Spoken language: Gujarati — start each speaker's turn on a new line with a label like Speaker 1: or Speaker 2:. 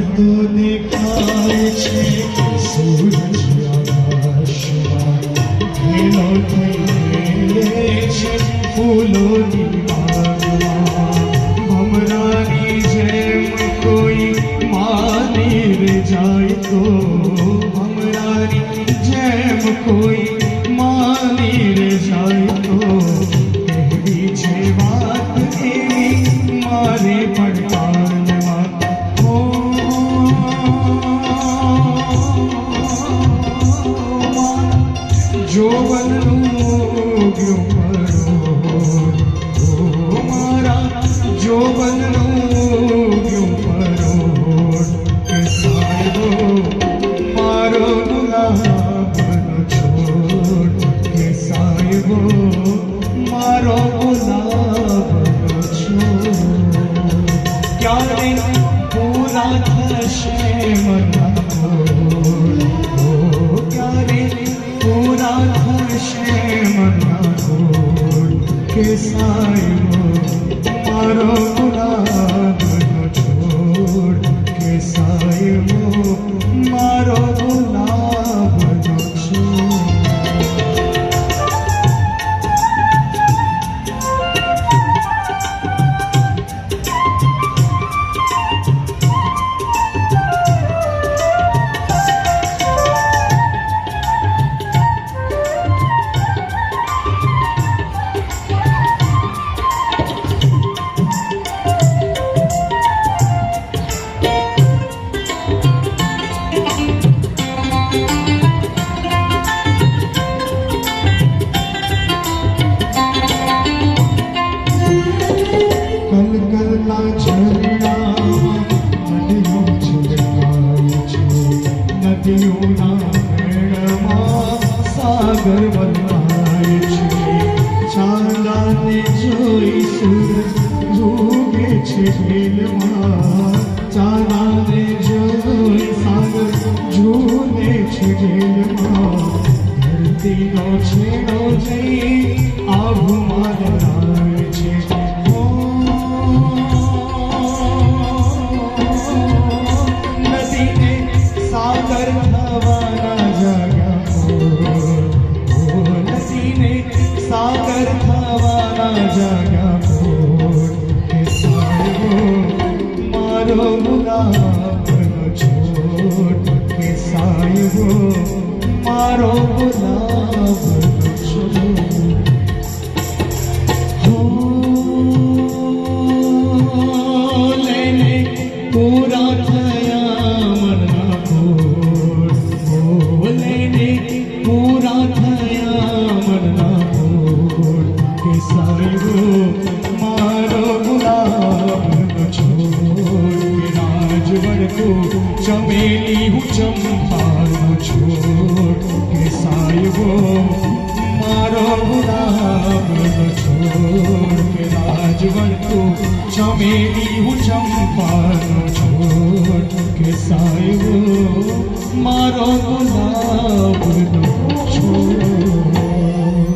Speaker 1: તો દેખાય છે સૂરજ આકાશમાં ઘેલો થઈને છે ફૂલોની બાગમાં ભમરાની જેમ કોઈ માની રે જાય તો ભમરાની જેમ કોઈ માની રે જાય તો કહેવી છે વાત એવી મારે પડકારમાં જોવનનું ગયું પરોઢ મારા જોવનનું ગયું પરોઢ કે સાહેબો મારો ગુલાબનો છોડ કે સાહેબો મારો ગુલાબનો છોડ ક્યારે પૂરા થશે મનના છોડ ક્યારે પૂરા થશે મનના છોડ કે સાહેબો મારો ગુલાબનો છોડ કે સાહેબો મારો ગુલાબનો છોડ કલકલના ઝરણામાં નદીઓ છલકાય છે નદીઓના મેળમાં સાગર વરસાય છે ચાંદાને જોઈ સૂરજ ડૂબે છે ઢેલમાં ચાંદાને જોઈ સાગર ઝૂલે છે ઢેલમાં ધરતીનો છેડો જઈ આભમાં લડાય છે સાગર થવાના જાગ્યા ફોડ કે સાહેબો મારો ગુલાબનો છોડ કે સાહેબો મારો ગુલાબનો છોડ લઈને પૂરા થયા મનના ફોડ લઈને પૂરા થયા મનના કે સાહેબો મારો ગુલાબનો છોડ કે રાજવડતો ચમેલી હું ચંપાનો છોડ કે સાહેબો મારો ગુલાબનો છોડ કે રાજવડતો ચમેલી હું ચંપાનો છોડ કે સાહેબો મારો ગુલાબનો